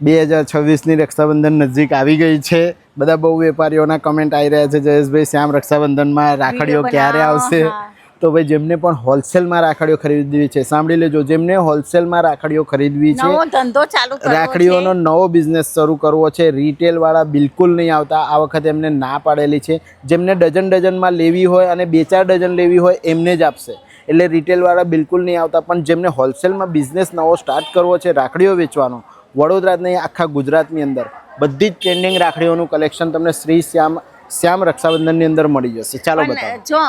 2026ની રક્ષાબંધન નજીક આવી ગઈ છે. બધા બહુ વેપારીઓના કમેન્ટ આવી રહ્યા છે, જયેશભાઈ શ્યામ રક્ષાબંધનમાં રાખડીઓ ક્યારે આવશે? તો ભાઈ જેમને પણ હોલસેલમાં રાખડીઓ ખરીદવી છે, સાંભળી લેજો, જેમને હોલસેલમાં રાખડીઓ ખરીદવી છે, નવો ધંધો ચાલુ કરવો છે, રાખડીઓનો નવો બિઝનેસ શરૂ કરવો છે, રિટેલવાળા બિલકુલ નહીં આવતા. આ વખતે એમને ના પાડેલી છે. જેમને ડઝનમાં લેવી હોય અને 2-4 ડઝન લેવી હોય એમને જ આપશે. એટલે રિટેલવાળા બિલકુલ નહીં આવતા. પણ જેમને હોલસેલમાં બિઝનેસ નવો સ્ટાર્ટ કરવો છે, રાખડીઓ વેચવાનો, વડોદરા જ નહીં આખા ગુજરાતની અંદર બધી જ ટ્રેન્ડિંગ રાખડીઓનું કલેક્શન તમને શ્રી શ્યામ રક્ષાબંધનની અંદર મળી જશે. ચાલો બતાવો. જો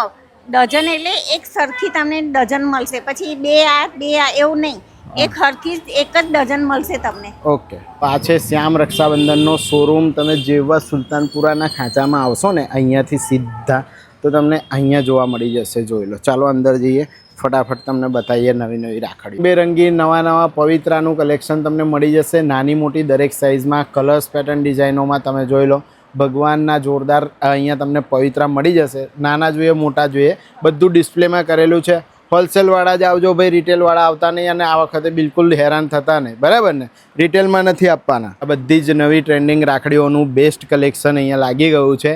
ડઝન એટલે એક સરખી તમને ડઝન મળશે, પછી બે આ એવું નહીં, એક સરખી એક જ ડઝન મળશે તમને. ઓકે, આ છે શ્યામ રક્ષાબંધનનો શોરૂમ. તમે જેવા સુલતાનપુરાના ખાંચામાં આવશો ને અહીંયાથી સીધા, તો તમને અહીંયા જોવા મળી જશે. જોઈ લો. ચાલો અંદર જઈએ, ફટાફટ તમને બતાવીએ નવી રાખડી. બેરંગી નવા પવિત્રાનું કલેક્શન તમને મળી જશે, નાની મોટી દરેક સાઇઝમાં, કલર્સ પેટર્ન ડિઝાઇનોમાં. તમે જોઈ લો, ભગવાનના જોરદાર અહીંયા તમને પવિત્રા મળી જશે. નાના જોઈએ, મોટા જોઈએ, બધું ડિસ્પ્લેમાં કરેલું છે. હોલસેલવાળા જ આવજો ભાઈ, રિટેલવાળા આવતા નહીં. અને આ વખતે બિલકુલ હેરાન થતા નહીં, બરાબર ને? રિટેલમાં નથી આપવાના. આ બધી જ નવી ટ્રેન્ડિંગ રાખડીઓનું બેસ્ટ કલેક્શન અહીંયા લાગી ગયું છે.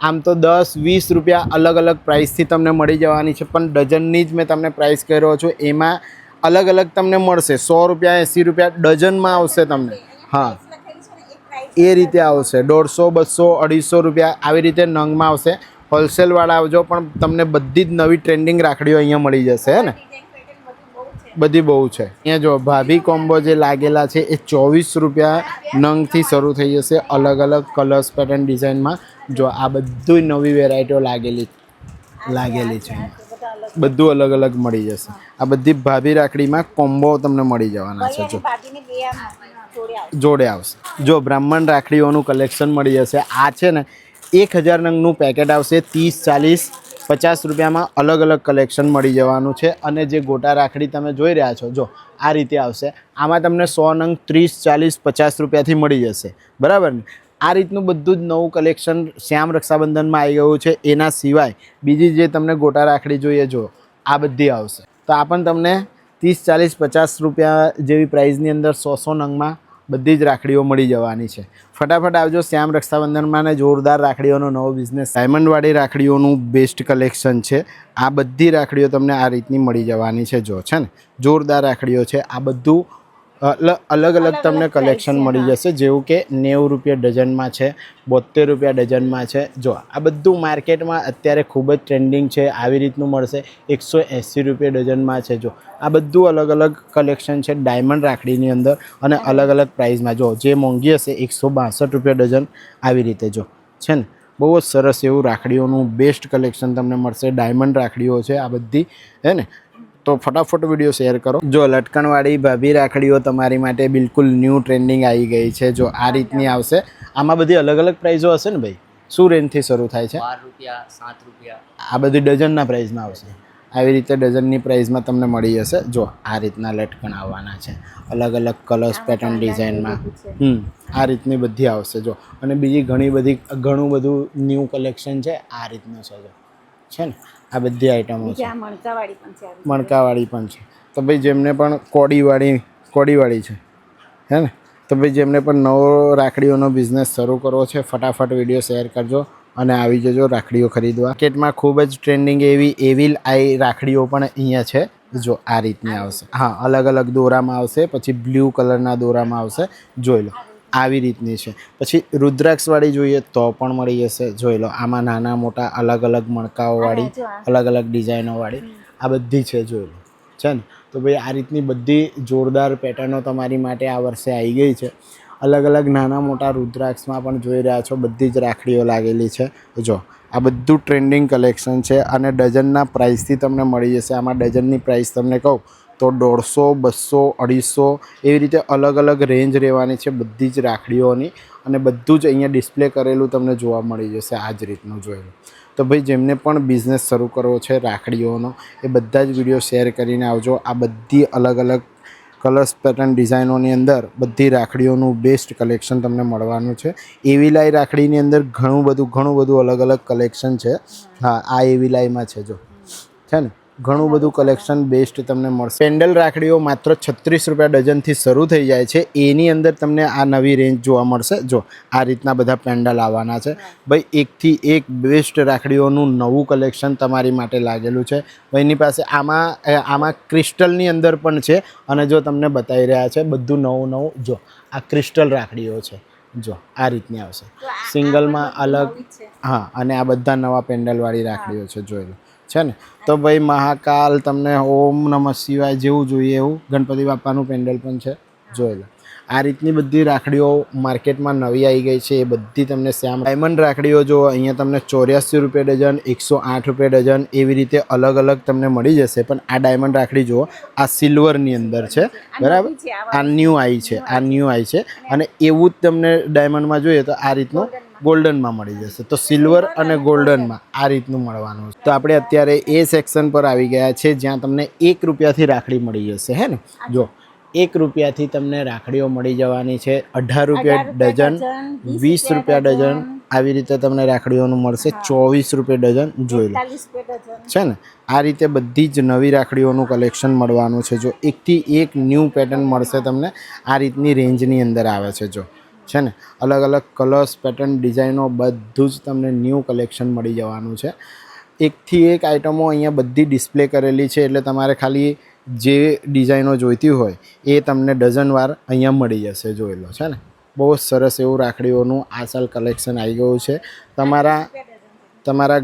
આમ તો 10-20 રૂપિયા અલગ અલગ પ્રાઇસથી તમને મળી જવાની છે, પણ ડઝનની જ મેં તમને પ્રાઇસ કર્યો છું. એમાં અલગ અલગ તમને મળશે. 100 રૂપિયા, 80 રૂપિયા ડઝનમાં આવશે તમને. હા, એ રીતે આવશે. 150, 200, 250 રૂપિયા આવી રીતે નંગમાં આવશે. હોલસેલવાળા આવજો, પણ તમને બધી જ નવી ટ્રેન્ડિંગ રાખડીઓ અહીંયા મળી જશે. હે ને? બધી બહુ છે. અહીંયા જો ભાભી કોમ્બો જે લાગેલા છે એ 24 રૂપિયા નંગથી શરૂ થઈ જશે. અલગ અલગ કલર્સ પેટર્ન ડિઝાઇનમાં. જો આ બધું નવી વેરાયટીઓ લાગેલી છે. બધું અલગ અલગ મળી જશે. આ બધી ભાભી રાખડીમાં કોમ્બો તમને મળી જવાના છે. જો જોડે આવશે. જો બ્રાહ્મણ રાખડીઓનું કલેક્શન મળી જશે. આ છે ને 1000 નંગનું પેકેટ આવશે. 30, 40, 50 રૂપિયામાં અલગ અલગ કલેક્શન મળી જવાનું છે. અને જે ગોટા રાખડી તમે જોઈ રહ્યા છો, જો આ રીતે આવશે. આમાં તમને 100 નંગ 30, 40, 50 રૂપિયાથી મળી જશે, બરાબર ને? આ રીતનું બધું જ નવું કલેક્શન શ્યામ રક્ષાબંધનમાં આવી ગયું છે. એના સિવાય બીજી જે તમને ગોટા રાખડી જોઈએ, જો આ બધી આવશે. તો આ પણ તમને 30, 40, 50 રૂપિયા જેવી પ્રાઇઝની અંદર 100 નંગમાં બધી જ રાખડીઓ મળી જવાની છે. ફટાફટ આવજો શ્યામ રક્ષાબંધનમાં. ને જોરદાર રાખડીઓનો નવો બિઝનેસ, ડાયમંડવાળી રાખડીઓનું બેસ્ટ કલેક્શન છે. આ બધી રાખડીઓ તમને આ રીતની મળી જવાની છે. જો છે ને, જોરદાર રાખડીઓ છે. આ બધું અલગ અલગ તમને કલેક્શન મળી જશે. જેવું કે 90 રૂપિયા ડઝનમાં છે, 72 રૂપિયા ડઝનમાં છે. જો આ બધું માર્કેટમાં અત્યારે ખૂબ જ ટ્રેન્ડિંગ છે. આવી રીતનું મળશે. 180 રૂપિયા ડઝનમાં છે. જો આ બધું અલગ અલગ કલેક્શન છે ડાયમંડ રાખડીની અંદર, અને અલગ અલગ પ્રાઇસમાં. જો જે મોંઘી હશે 162 રૂપિયા ડઝન આવી રીતે. જો છે ને, બહુ જ સરસ એવું રાખડીઓનું બેસ્ટ કલેક્શન તમને મળશે. ડાયમંડ રાખડીઓ છે આ બધી, હે ને? તો ફટાફટ વિડીયો શેર કરો. જો લટકણવાળી ભાભી રાખડીઓ તમારી માટે બિલકુલ ન્યૂ ટ્રેન્ડિંગ આવી ગઈ છે. જો આ રીતની આવશે. આમાં બધી અલગ અલગ પ્રાઇસો હશે ને ભાઈ? શું રેન્જથી શરૂ થાય છે? 12 રૂપિયા, 7 રૂપિયા. આ બધી ડઝનના પ્રાઇસમાં આવશે. આવી રીતે ડઝનની પ્રાઇસમાં તમને મળી જશે. જો આ રીતના લટકણ આવવાના છે, અલગ અલગ કલર્સ પેટર્ન ડિઝાઇનમાં. આ રીતની બધી આવશે. જો અને બીજી ઘણું બધું ન્યૂ કલેક્શન છે આ રીતનું છે ને. આ બધી આઈટમો છે. મણકાવાળી પણ છે. તો ભાઈ જેમને પણ કોડીવાળી છે, હે ને? તો ભાઈ જેમને પણ નવો રાખડીઓનો બિઝનેસ શરૂ કરવો છે, ફટાફટ વિડીયો શેર કરજો અને આવી જજો રાખડીઓ ખરીદવા. માર્કેટમાં ખૂબ જ ટ્રેન્ડિંગ એવી એવિલ આઈ રાખડીઓ પણ અહીંયા છે. જો આ રીતની આવશે. હા, અલગ અલગ દોરામાં આવશે. પછી બ્લુ કલરના દોરામાં આવશે. જોઈ લો, આવી રીતની છે. પછી રુદ્રાક્ષવાળી જોઈએ તો પણ મળી જશે. જોઈ લો, આમાં નાના મોટા અલગ અલગ મણકાઓવાળી, અલગ અલગ ડિઝાઇનોવાળી આ બધી છે. જોઈ લો, છે ને? તો ભાઈ આ રીતની બધી જોરદાર પેટર્નો તમારી માટે આ વર્ષે આવી ગઈ છે. અલગ અલગ નાના મોટા રુદ્રાક્ષમાં પણ જોઈ રહ્યા છો, બધી જ રાખડીઓ લાગેલી છે. જો આ બધું ટ્રેન્ડિંગ કલેક્શન છે અને ડઝનના પ્રાઇસથી તમને મળી જશે. આમાં ડઝનની પ્રાઇસ તમને કહું તો 150, 200, 250 એવી રીતે અલગ અલગ રેન્જ રહેવાની છે બધી જ રાખડીઓની. અને બધું જ અહીંયા ડિસ્પ્લે કરેલું તમને જોવા મળી જશે આ જ રીતનું. જોયેલું. તો ભાઈ જેમને પણ બિઝનેસ શરૂ કરવો છે રાખડીઓનો, એ બધા જ વિડીયો શેર કરીને આવજો. આ બધી અલગ અલગ કલર્સ પેટર્ન ડિઝાઇનોની અંદર બધી રાખડીઓનું બેસ્ટ કલેક્શન તમને મળવાનું છે. એવીલાઈ રાખડીની અંદર ઘણું બધું અલગ અલગ કલેક્શન છે. હા, આ એવીલાઈમાં છે. જો છે ને, ઘણું બધું કલેક્શન બેસ્ટ તમને મળશે. પેન્ડલ રાખડીઓ માત્ર 36 રૂપિયા ડઝનથી શરૂ થઈ જાય છે. એની અંદર તમને આ નવી રેન્જ જોવા મળશે. જો આ રીતના બધા પેન્ડલ આવવાના છે ભાઈ, એકથી એક બેસ્ટ રાખડીઓનું નવું કલેક્શન તમારી માટે લાગેલું છે. ભાઈની પાસે આમાં ક્રિસ્ટલની અંદર પણ છે અને જો તમને બતાવી રહ્યા છે બધું નવું નવું. જો આ ક્રિસ્ટલ રાખડીઓ છે, જો આ રીતની આવશે સિંગલમાં અલગ. હા, અને આ બધા નવા પેન્ડલવાળી રાખડીઓ છે, જોઈ લો છે ને. તો ભાઈ મહાકાલ તમને ઓમ નમઃ શિવાય જેવું જોઈએ એવું ગણપતિ બાપાનું પેન્ડલ પણ છે, જોઈ લો. આ રીતની બધી રાખડીઓ માર્કેટમાં નવી આવી ગઈ છે, એ બધી તમને શ્યામ ડાયમંડ રાખડીઓ જો અહીંયા તમને 84 રૂપિયા ડઝન, 108 રૂપિયા ડઝન એવી રીતે અલગ અલગ તમને મળી જશે. પણ આ ડાયમંડ રાખડી જુઓ, આ સિલ્વરની અંદર છે, બરાબર. આ ન્યૂ આવી છે, આ ન્યૂ આવી છે. અને એવું જ તમને ડાયમંડમાં જોઈએ તો આ રીતનું ગોલ્ડનમાં મળી જશે. તો સિલ્વર અને ગોલ્ડનમાં આ રીતનું મળવાનું છે. તો આપણે અત્યારે એ સેક્શન પર આવી ગયા છે જ્યાં તમને 1 રૂપિયાથી રાખડી મળી જશે, હે ને. જો 1 રૂપિયાથી તમને રાખડીઓ મળી જવાની છે. 18 રૂપિયા ડઝન, 20 રૂપિયા ડઝન, આવી રીતે તમને રાખડીઓનું મળશે. 24 રૂપિયા ડઝન, જોઈ લો છે ને. આ રીતે બધી જ નવી રાખડીઓનું કલેક્શન મળવાનું છે. જો એકથી એક ન્યૂ પેટર્ન મળશે તમને. આ રીતની રેન્જની અંદર આવે છે, જો છે ને. અલગ અલગ કલર્સ, પેટર્ન, ડિઝાઇનો બધું જ તમને ન્યૂ કલેક્શન મળી જવાનું છે. એકથી એક આઇટમો અહીંયા બધી ડિસ્પ્લે કરેલી છે, એટલે તમારે ખાલી જે ડિઝાઇનો જોઈતી હોય એ તમને ડઝનવાર અહીંયા મળી જશે, જોઈ લો છે ને. બહુ જ સરસ એવું રાખડીઓનું આ સાલ કલેક્શન આવી ગયું છે. તમારા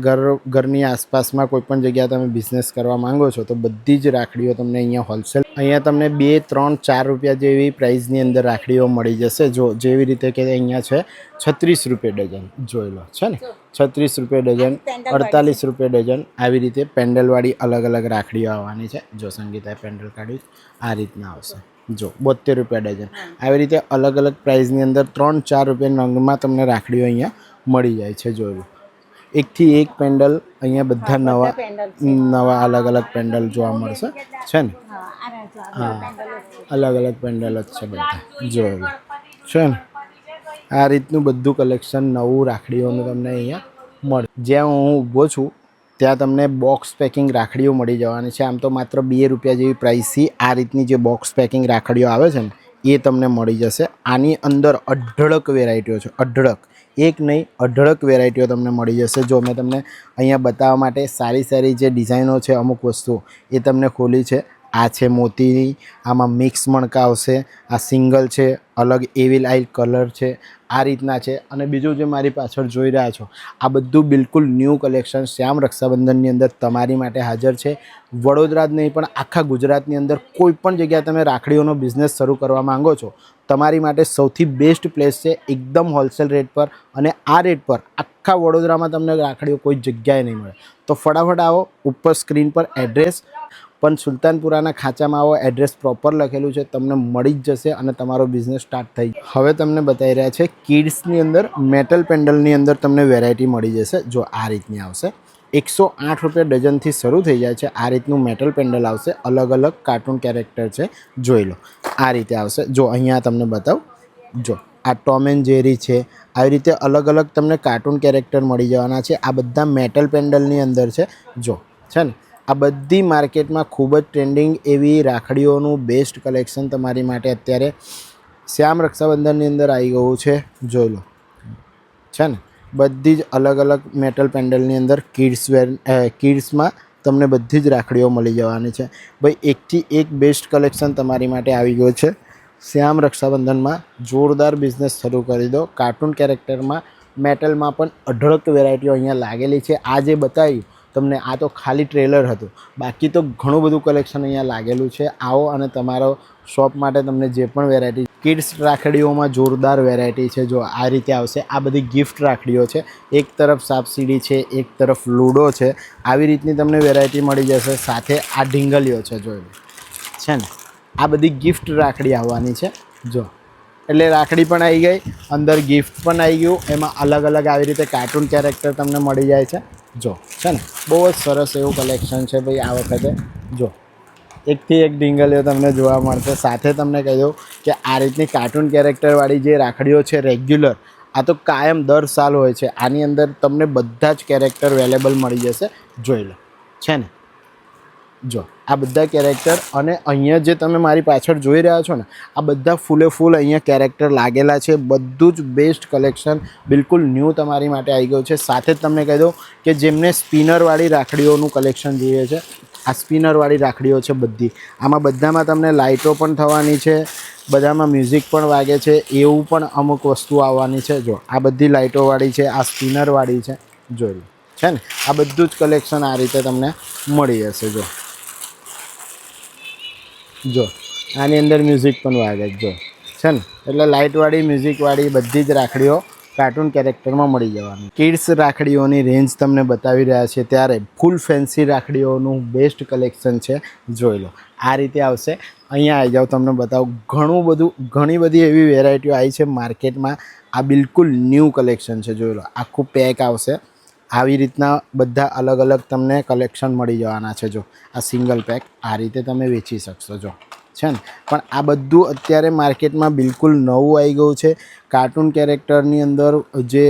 ઘરની આસપાસમાં કોઈ પણ જગ્યાએ તમે બિઝનેસ કરવા માંગો છો તો બધી જ રાખડીઓ તમને અહીંયા હોલસેલ, અહીંયા તમને 2, 3, 4 રૂપિયા જેવી પ્રાઇસની અંદર રાખડીઓ મળી જશે. જો જેવી રીતે કે અહીંયા છે 36 રૂપિયા ડઝન, જોઈ લો છે ને. 36 રૂપિયા ડઝન, 48 રૂપિયા ડઝન, આવી રીતે પેન્ડલવાળી અલગ અલગ રાખડીઓ આવવાની છે. જો સંગીતાએ પેન્ડલ કાઢી આ રીતના આવશે. જો 72 રૂપિયા ડઝન, આવી રીતે અલગ અલગ પ્રાઇસની અંદર 3, 4 રૂપિયા નંગમાં તમને રાખડીઓ અહીંયા મળી જાય છે, જોયું. એકથી એક પેન્ડલ અહીંયા બધા નવા અલગ અલગ પેન્ડલ જોવા મળશે, છે ને. હા, અલગ અલગ પેન્ડલ જ છે બધા, જોયું છે ને. આ રીતનું બધું કલેક્શન નવું રાખડીઓનું તમને અહીંયા મળે. જ્યાં હું ઊભો છું ત્યાં તમને બોક્સ પેકિંગ રાખડીઓ મળી જવાની છે. આમ તો માત્ર 2 રૂપિયા જેવી પ્રાઇસથી આ રીતની જે બોક્સ પેકિંગ રાખડીઓ આવે છે ને એ તમને મળી જશે. આની અંદર અઢળક વેરાયટીઓ છે, અઢળક, એક નહીં અઢળક વેરાયટીઓ તમને મળી જશે. જો મેં તમને અહીંયા બતાવવા માટે સારી સારી જે ડિઝાઇનો છે, અમુક વસ્તુઓ એ તમને ખોલી છે. આ છે મોતીની, આમાં મિક્સ મણકા આવશે. આ સિંગલ છે, અલગ એવિલ આઇલ કલર છે, આ રીતના છે. અને બીજું જે મારી પાછળ જોઈ રહ્યા છો આ બધું બિલકુલ ન્યૂ કલેક્શન શ્યામ રક્ષાબંધનની અંદર તમારી માટે હાજર છે. વડોદરા જ નહીં પણ આખા ગુજરાતની અંદર કોઈ પણ જગ્યાએ તમે રાખડીઓનો બિઝનેસ શરૂ કરવા માંગો છો, તમારી માટે સૌથી બેસ્ટ પ્લેસ છે. એકદમ હોલસેલ રેટ પર, અને આ રેટ પર આખા વડોદરામાં તમને રાખડીઓ કોઈ જગ્યાએ નહીં મળે. તો ફટાફટ આવો. ઉપર સ્ક્રીન પર એડ્રેસ પણ સુલતાનપુરાના ખાંચામાં આવો, એડ્રેસ પ્રોપર લખેલું છે, તમને મળી જ જશે અને તમારો બિઝનેસ સ્ટાર્ટ થઈ જાય. હવે તમને બતાવી રહ્યા છે કિડ્સની અંદર મેટલ પેન્ડલની અંદર તમને વેરાયટી મળી જશે. જો આ રીતની આવશે, 108 રૂપિયા ડઝનથી શરૂ થઈ જાય છે. આ રીતનું મેટલ પેન્ડલ આવશે, અલગ અલગ કાર્ટૂન કેરેક્ટર છે, જોઈ લો. આ રીતે આવશે. જો અહીંયા તમને બતાવું, જો આ ટોમ એન્ડ જેરી છે, આવી રીતે અલગ અલગ તમને કાર્ટૂન કેરેક્ટર મળી જવાના છે. આ બધા મેટલ પેન્ડલની અંદર છે, જો છે ને. આ બધી માર્કેટમાં ખૂબ જ ટ્રેન્ડિંગ એવી રાખડીઓનું બેસ્ટ કલેક્શન તમારી માટે અત્યારે શ્યામ રક્ષાબંધનની અંદર આવી ગયું છે, જોઈ લો છે ને. બધી જ અલગ અલગ મેટલ પેન્ડલની અંદર કિડ્સમાં તમને બધી જ રાખડીઓ મળી જવાની છે. ભાઈ એકથી એક બેસ્ટ કલેક્શન તમારી માટે આવી ગયું છે. શ્યામ રક્ષાબંધનમાં જોરદાર બિઝનેસ શરૂ કરી દો. કાર્ટૂન કેરેક્ટરમાં, મેટલમાં પણ અઢળક વેરાયટીઓ અહીંયા લાગેલી છે. આ જે બતાવ્યું તમને આ તો ખાલી ટ્રેલર હતું, બાકી તો ઘણું બધું કલેક્શન અહીંયા લાગેલું છે. આવો અને તમારો શોપ માટે તમને જે પણ વેરાયટી, કિડ્સ રાખડીઓમાં જોરદાર વેરાયટી છે. જો આ રીતે આવશે. આ બધી ગિફ્ટ રાખડીઓ છે. એક તરફ સાપસીડી છે, એક તરફ લૂડો છે, આવી રીતની તમને વેરાયટી મળી જશે. સાથે આ ઢીંગલીઓ છે, જોઈ છે ને. આ બધી ગિફ્ટ રાખડી આવવાની છે, જો. એટલે રાખડી પણ આવી ગઈ, અંદર ગિફ્ટ પણ આવી ગયું. એમાં અલગ અલગ આવી રીતે કાર્ટૂન કેરેક્ટર તમને મળી જાય છે, જો છે ને. બહુ જ સરસ એવું કલેક્શન છે ભાઈ આ વખતે. જો એકથી એક ઢીંગલીઓ તમને જોવા મળશે. સાથે તમને કહી દઉં કે આ રીતની કાર્ટૂન કેરેક્ટરવાળી જે રાખડીઓ છે રેગ્યુલર, આ તો કાયમ દર સાલ હોય છે. આની અંદર તમને બધા જ કેરેક્ટર અવેલેબલ મળી જશે, જોઈ લો છે ને. જો આ બધા કેરેક્ટર અને અહીંયા જે તમે મારી પાછળ જોઈ રહ્યા છો ને આ બધા ફૂલે ફૂલ અહીંયા કેરેક્ટર લાગેલા છે. બધું જ બેસ્ટ કલેક્શન બિલકુલ ન્યૂ તમારી માટે આવી ગયું છે. સાથે જ તમને કહી દઉં કે જેમને સ્પિનરવાળી રાખડીઓનું કલેક્શન જોઈએ છે, આ સ્પિનરવાળી રાખડીઓ છે બધી. આમાં બધામાં તમને લાઇટો પણ થવાની છે, બધામાં મ્યુઝિક પણ વાગે છે, એવું પણ અમુક વસ્તુ આવવાની છે. જો આ બધી લાઇટોવાળી છે, આ સ્પિનરવાળી છે, જોઈ લો છે ને. આ બધું જ કલેક્શન આ રીતે તમને મળી જશે. જો આની અંદર મ્યુઝિક પણ વાગે જો છે ને. એટલે લાઇટવાળી મ્યુઝિકવાળી બધી જ રાખડીઓ કાર્ટૂન કેરેક્ટરમાં મળી જવાની. કિડ્સ રાખડીઓની રેન્જ તમને બતાવી રહ્યા છે ત્યારે ફૂલ ફેન્સી રાખડીઓનું બેસ્ટ કલેક્શન છે. જોઈ લો આ રીતે આવશે. અહીંયા આવી જાઓ, તમને બતાવું. ઘણી બધી એવી વેરાયટીઓ આવી છે માર્કેટમાં. આ બિલકુલ ન્યૂ કલેક્શન છે. જોઈ લો આખું પેક આવશે. આવી રીતના બધા અલગ અલગ તમને કલેક્શન મળી જવાના છે. જો આ સિંગલ પેક આ રીતે તમે વેચી શકશો. જો છે ને. પણ આ બધું અત્યારે માર્કેટમાં બિલકુલ નવું આવી ગયું છે. કાર્ટૂન કેરેક્ટરની અંદર જે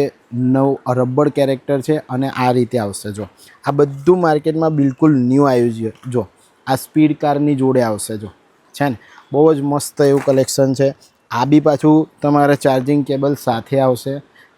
રબર કેરેક્ટર છે અને આ રીતે આવશે. જો આ બધું માર્કેટમાં બિલકુલ ન્યૂ આવ્યું છે. જો આ સ્પીડ કારની જોડે આવશે. જો છે ને. બહુ જ મસ્ત એવું કલેક્શન છે. આ બી પાછું તમારે ચાર્જિંગ કેબલ સાથે આવશે.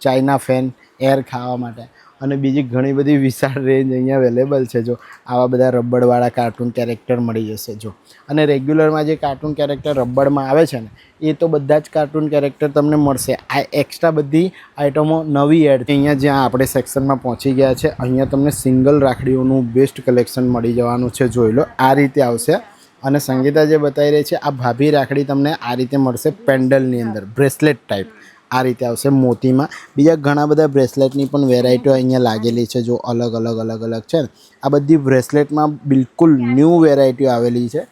ચાઇના ફેન એર ખાવા માટે અને બીજી ઘણી બધી વિશાળ રેન્જ અહીંયા અવેલેબલ છે. જો આવા બધા રબડવાળા કાર્ટૂન કેરેક્ટર મળી જશે. જો અને રેગ્યુલરમાં જે કાર્ટૂન કેરેક્ટર રબડમાં આવે છે ને એ તો બધા જ કાર્ટૂન કેરેક્ટર તમને મળશે. આ એક્સ્ટ્રા બધી આઇટમો નવી એડ અહીંયા જ્યાં આપણે સેક્શનમાં પહોંચી ગયા છે અહીંયા તમને સિંગલ રાખડીઓનું બેસ્ટ કલેક્શન મળી જવાનું છે. જોઈ લો આ રીતે આવશે. અને સંગીતા જે બતાવી રહી છે આ ભાભી રાખડી તમને આ રીતે મળશે પેન્ડલની અંદર બ્રેસલેટ ટાઈપ આ રીતે આવશે મોતીમાં. બીજા ઘણા બધા બ્રેસલેટની પણ વેરાયટીઓ અહીંયા લાગેલી છે. જો અલગ અલગ છે ને. આ બધી બ્રેસલેટમાં બિલકુલ ન્યૂ વેરાયટીઓ આવેલી છે.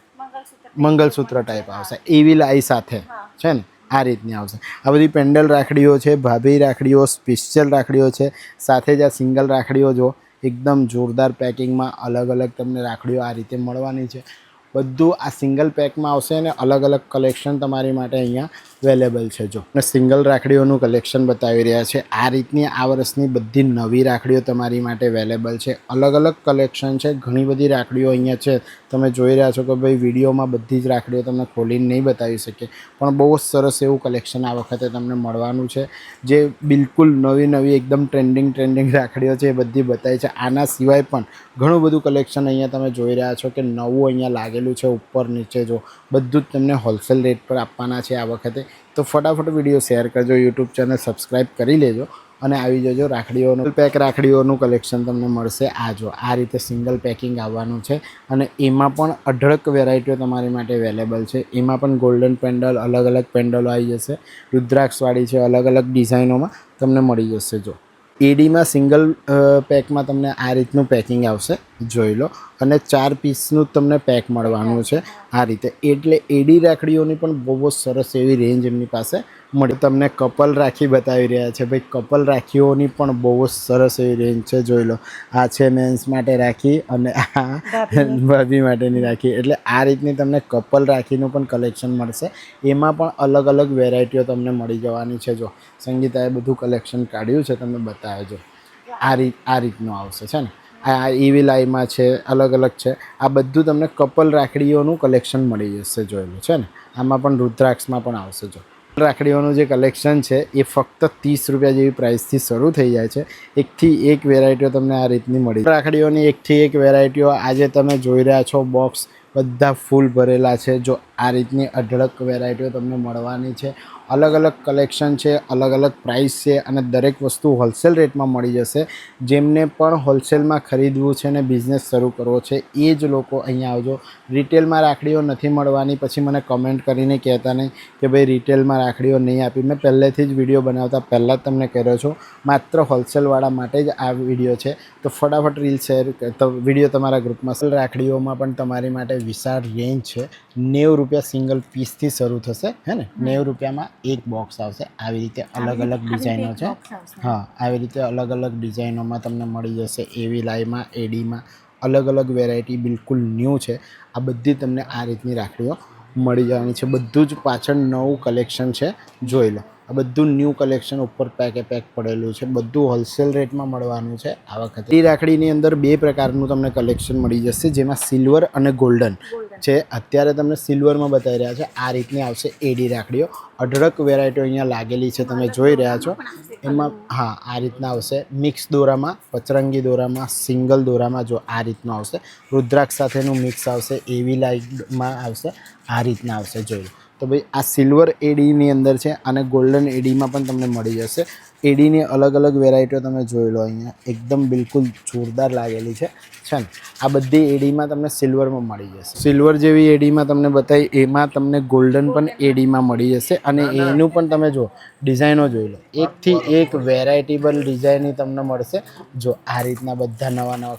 મંગલસૂત્ર ટાઈપ આવશે એવી લાઈ સાથે છે ને. આ રીતની આવશે. આ બધી પેન્ડલ રાખડીઓ છે, ભાભી રાખડીઓ, સ્પેશિયલ રાખડીઓ છે. સાથે જ આ સિંગલ રાખડીઓ જો એકદમ જોરદાર પેકિંગમાં અલગ તમને રાખડીઓ આ રીતે મળવાની છે. બધું આ સિંગલ પેકમાં આવશે અને અલગ કલેક્શન તમારી માટે અહીંયા અવેલેબલ છે. જો અને સિંગલ રાખડીઓનું કલેક્શન બતાવી રહ્યા છે. આ રીતની આ વર્ષની બધી નવી રાખડીઓ તમારી માટે અવેલેબલ છે. અલગ કલેક્શન છે. ઘણી બધી રાખડીઓ અહીંયા છે. તમે જોઈ રહ્યા છો કે ભાઈ વિડીયોમાં બધી જ રાખડીઓ તમને ખોલીને નહીં બતાવી શકીએ, પણ બહુ જ સરસ એવું કલેક્શન આ વખતે તમને મળવાનું છે. જે બિલકુલ નવી એકદમ ટ્રેન્ડિંગ રાખડીઓ છે એ બધી બતાવી છે. આના સિવાય પણ ઘણું બધું કલેક્શન અહીંયા તમે જોઈ રહ્યા છો કે નવું અહીંયા લાગેલું છે. ઉપર નીચે જો બધું જ તમને હોલસેલ રેટ પર આપવાના છે આ વખતે. તો ફટાફટ વિડીયો શેર કરજો, યુટ્યુબ ચેનલ સબસ્ક્રાઈબ કરી લેજો અને આવી જજો. રાખડીઓનું પેક રાખડીઓનું કલેક્શન તમને મળશે. આ જો આ રીતે સિંગલ પેકિંગ આવવાનું છે અને એમાં પણ અઢળક વેરાયટીઓ તમારી માટે અવેલેબલ છે. એમાં પણ ગોલ્ડન પેન્ડલ અલગ પેન્ડલો આવી જશે. રુદ્રાક્ષવાળી છે, અલગ ડિઝાઇનોમાં તમને મળી જશે. જો એડીમાં સિંગલ પેકમાં તમને આ રીતનું પેકિંગ આવશે. જોઈ લો અને 4 પીસનું તમને પેક મળવાનું છે આ રીતે. એટલે એડી રાખડીઓની પણ બહુ સરસ એવી રેન્જ એમની પાસે મળી. તમને કપલ રાખી બતાવી રહ્યા છે ભાઈ. કપલ રાખીઓની પણ બહુ જ સરસ એવી રેન્જ છે. જોઈ લો આ છે મેન્સ માટે રાખી અને આ ભાભી માટેની રાખી. એટલે આ રીતની તમને કપલ રાખીનું પણ કલેક્શન મળશે. એમાં પણ અલગ વેરાયટીઓ તમને મળી જવાની છે. જો સંગીતાએ બધું કલેક્શન કાઢ્યું છે, તમને બતાવજો. આ રીતનું આવશે છે ને. આ એવી લાઈમાં છે, અલગ છે. આ બધું તમને કપલ રાખડીઓનું કલેક્શન મળી જશે. જોયેલું છે ને. આમાં પણ રુદ્રાક્ષમાં પણ આવશે. જો રાખડીઓનું જે કલેક્શન છે એ ફક્ત 30 રૂપિયા જેવી પ્રાઇસથી શરૂ થઈ જાય છે. એકથી એક વેરાયટીઓ તમને આ રીતની મળી. રાખડીઓની એકથી એક વેરાયટીઓ આજે તમે જોઈ રહ્યા છો. બોક્સ બધા ફૂલ ભરેલા છે. જો આ રીતની અઢળક વેરાયટીઓ તમને મળવાની છે. અલગ કલેક્શન છે, અલગ પ્રાઇસ છે અને દરેક વસ્તુ હોલસેલ રેટમાં મળી જશે. જેમને પણ હોલસેલમાં ખરીદવું છે ને બિઝનેસ શરૂ કરવો છે એ જ લોકો અહીંયા આવજો. રિટેલમાં રાખડીઓ નથી મળવાની પછી મને કમેન્ટ કરીને કહેતા નહીં કે ભાઈ રિટેલમાં રાખડીઓ નહીં આપી. મેં પહેલેથી જ વિડીયો બનાવતા પહેલાં જ તમને કહ્યો છું માત્ર હોલસેલવાળા માટે જ આ વિડીયો છે. તો ફટાફટ રીલ શેર તો વિડીયો તમારા ગ્રુપમાં. રાખડીઓમાં પણ તમારી માટે વિશાળ રેન્જ છે. 90 રૂપિયા સિંગલ પીસથી શરૂ થશે હે ને. 90 રૂપિયામાં એક બોક્સ આવશે. આવી રીતે અલગ ડિઝાઇનો છે. હા, આવી રીતે અલગ ડિઝાઇનોમાં તમને મળી જશે. એવી લાઈમાં એડીમાં અલગ વેરાયટી બિલકુલ ન્યૂ છે. આ બધી તમને આ રીતની રાખડીઓ મળી જવાની છે. બધું જ પાછળ નવું કલેક્શન છે, જોઈ લો. આ બધું ન્યૂ કલેક્શન ઉપર પેક પડેલું છે, બધું હોલસેલ રેટમાં મળવાનું છે આ વખતે. એ રાખડીની અંદર બે પ્રકારનું તમને કલેક્શન મળી જશે, જેમાં સિલ્વર અને ગોલ્ડન છે. અત્યારે તમને સિલ્વરમાં બતાવી રહ્યા છે. આ રીતની આવશે એડી રાખડીઓ, અઢળક વેરાયટીઓ અહીંયા લાગેલી છે, તમે જોઈ રહ્યા છો. એમાં હા આ રીતના આવશે મિક્સ દોરામાં, પચરંગી દોરામાં, સિંગલ દોરામાં. જો આ રીતનું આવશે, રુદ્રાક્ષ સાથેનું મિક્સ આવશે, એવી લાઇટમાં આવશે, આ રીતના આવશે. જોઈ લો. તો ભાઈ આ સિલ્વર એડીની અંદર છે અને ગોલ્ડન એડીમાં પણ તમને મળી જશે. એડીની અલગ અલગ વેરાયટીઓ તમે જોઈ લો અહીંયા, એકદમ બિલકુલ જોરદાર લાગેલી છે ને. આ બધી એડીમાં તમને સિલ્વરમાં મળી જશે. સિલ્વર જેવી એડીમાં તમને બતાવી, એમાં તમને ગોલ્ડન પણ એડીમાં મળી જશે. અને એનું પણ તમે જો ડિઝાઇનો જોઈ લો, એકથી એક વેરાયટીબલ ડિઝાઇનની તમને મળશે. જો આ રીતના બધા નવા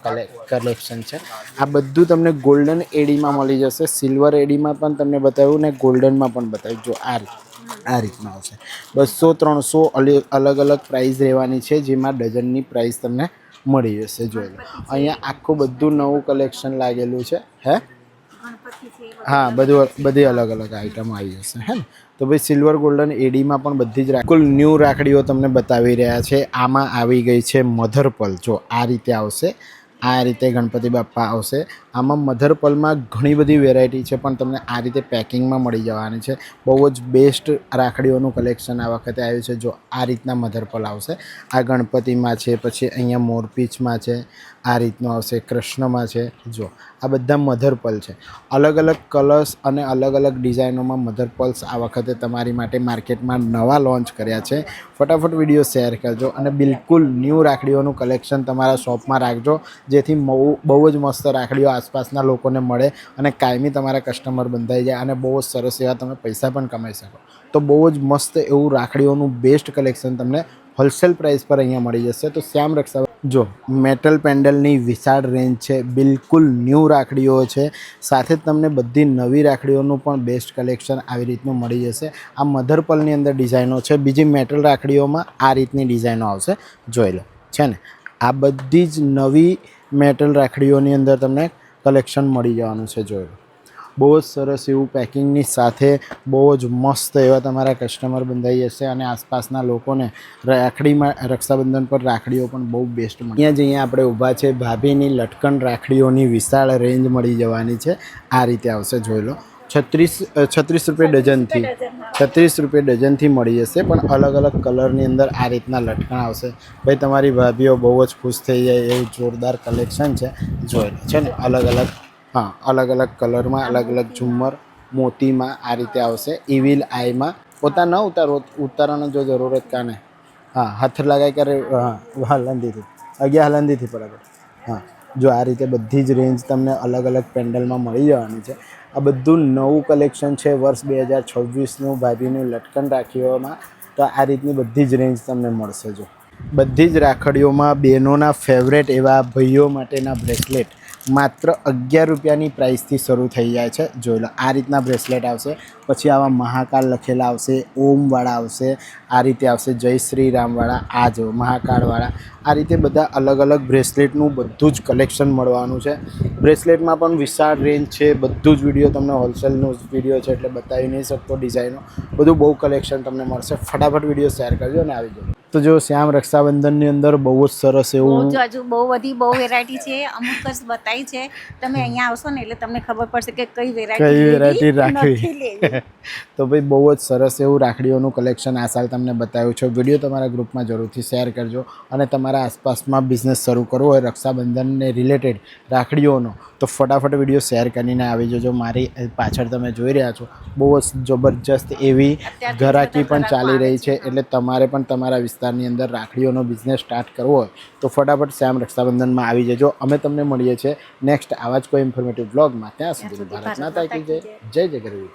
કલેક્શન છે. આ બધું તમને ગોલ્ડન એડીમાં મળી જશે. સિલ્વર એડીમાં પણ તમને બતાવ્યું ને ગોલ્ડનમાં પણ બતાવ્યું. જો આ રીતના આવશે. 200-300 અલગ અલગ પ્રાઇસ રહેવાની છે, જેમાં ડઝનની પ્રાઇસ તમને મળી જશે. જોઈ લો અહીંયા આખું બધું નવું કલેક્શન લાગેલું છે. હે હા, બધી અલગ અલગ આઈટમ આવી જશે. હે ને. તો ભાઈ સિલ્વર ગોલ્ડન એડીમાં પણ બધી જ કુલ ન્યૂ રાખડીઓ તમને બતાવી રહ્યા છે. આમાં આવી ગઈ છે મધરપલ. જો આ રીતે આવશે, આ રીતે ગણપતિ બાપ્પા આવશે. આમાં મધરપલમાં ઘણી બધી વેરાયટી છે, પણ તમને આ રીતે પેકિંગમાં મળી જવાની છે. બહુ જ બેસ્ટ રાખડીઓનું કલેક્શન આ વખતે આવ્યું છે. જો આ રીતના મધરપલ આવશે. આ ગણપતિમાં છે, પછી અહીંયા મોરપીંછમાં છે, આ રીતનું આવશે, કૃષ્ણમાં છે. જો આ બધા મધરપલ છે. અલગ અલગ કલર્સ અને અલગ અલગ ડિઝાઇનોમાં મધરપલ્સ આ વખતે તમારી માટે માર્કેટમાં નવા લોન્ચ કર્યા છે. ફટાફટ વિડીયો શેર કરજો અને બિલકુલ ન્યૂ રાખડીઓનું કલેક્શન તમારા શોપમાં રાખજો, જેથી બહુ જ મસ્ત રાખડીઓ આસપાસના લોકોને મળે અને કાયમી તમારા કસ્ટમર બંધાઈ જાય અને બહુ જ સરસ એવા તમે પૈસા પણ કમાઈ શકો. તો બહુ જ મસ્ત એવું રાખડીઓનું બેસ્ટ કલેક્શન તમને હોલસેલ પ્રાઇસ પર અહીંયા મળી જશે. તો શ્યામ રક્ષા જો મેટલ પેન્ડલની વિશાળ રેન્જ છે, બિલકુલ ન્યૂ રાખડીઓ છે. સાથે જ તમને બધી નવી રાખડીઓનું પણ બેસ્ટ કલેક્શન આવી રીતનું મળી જશે. આ મધરપલની અંદર ડિઝાઇનો છે. બીજી મેટલ રાખડીઓમાં આ રીતની ડિઝાઇનો આવશે. જોઈ લો છે ને. આ બધી જ નવી મેટલ રાખડીઓની અંદર તમને કલેક્શન મળી જવાનું છે. જોઈ લો. બહુ જ સરસ એવું પેકિંગની સાથે બહુ જ મસ્ત એવા તમારા કસ્ટમર બંધાઈ જશે અને આસપાસના લોકોને રાખડીમાં રક્ષાબંધન પર રાખડીઓ પણ બહુ બેસ્ટ મળે. અહીંયા આપણે ઊભા છે, ભાભીની લટકન રાખડીઓની વિશાળ રેન્જ મળી જવાની છે. આ રીતે આવશે. જોઈ લો. 36 રૂપિયા ડઝનથી 36 રૂપિયા ડઝનથી મળી જશે, પણ અલગ અલગ કલરની અંદર આ રીતના લટકણ આવશે. ભાઈ તમારી ભાભીઓ બહુ જ ખુશ થઈ જાય એવું જોરદાર કલેક્શન છે. જોઈ લો છે ને. અલગ અલગ કલરમાં, અલગ અલગ ઝુમ્મર મોતીમાં આ રીતે આવશે. ઇવિલ આઈમાં પોતા ન ઉતારવાનો જો જરૂરત કાને હા હાથ લગાઈ કરે હલંદીથી હલંદીથી બરાબર. હા જો આ રીતે બધી જ રેન્જ તમને અલગ અલગ પેન્ડલમાં મળી જવાની છે. આ બધું નવું કલેક્શન છે વર્ષ 2026નું ભાભીનું લટકન રાખડીઓમાં. તો આ રીતની બધી જ રેન્જ તમને મળશે. જો બધી જ રાખડીઓમાં બહેનોના ફેવરેટ એવા ભાઈઓ માટેના બ્રેસલેટ માત્ર 11 રૂપિયાની પ્રાઇસથી શરૂ થઈ જાય છે. જોઈ લો. આ રીતના બ્રેસલેટ આવશે. પછી આવા મહાકાલ લખેલા આવશે, ઓમવાળા આવશે, આ રીતે આવશે, જય શ્રી રામવાળા, આ જો મહાકાળવાળા. આ રીતે બધા અલગ અલગ બ્રેસલેટનું બધું જ કલેક્શન મળવાનું છે. બ્રેસલેટમાં પણ વિશાળ રેન્જ છે. બધું જ વિડીયો તમને હોલસેલનો વિડીયો છે એટલે બતાવી નહીં શકતો. ડિઝાઇનો બધું બહુ કલેક્શન તમને મળશે. ફટાફટ વિડીયો શેર કરજો અને આવી જાઓ. તો જો શ્યામ રક્ષાબંધનની અંદર બહુ જ સરસ એવું બહુ વેરાયટી છે. અમુક જ બતાવી છે. તમે અહીંયા આવશો ને એટલે તમને ખબર પડશે કે કઈ વેરાયટી રાખવી. તો ભાઈ બહુ જ સરસ એવું રાખડીઓનું કલેક્શન આ સાલ તમને બતાવ્યું છે. વિડીયો તમારા ગ્રુપમાં જરૂરથી શેર કરજો અને તમારા આસપાસમાં બિઝનેસ શરૂ કરવો હોય રક્ષાબંધનને રિલેટેડ રાખડીઓનો, તો ફટાફટ વિડીયો શેર કરીને આવી જજો. મારી પાછળ તમે જોઈ રહ્યા છો બહુ જ જબરજસ્ત એવી ઘરાકી પણ ચાલી રહી છે. એટલે તમારે પણ તમારા વિસ્તારની અંદર રાખડીઓનો બિઝનેસ સ્ટાર્ટ કરવો હોય તો ફટાફટ શ્યામ રક્ષાબંધનમાં આવી જજો. અમે તમને મળીએ છીએ નેક્સ્ટ આવા જ કોઈ ઇન્ફોર્મેટિવ બ્લોગમાં. ત્યાં સુધી ભારત માતા કી જય. જય જય ગરવી.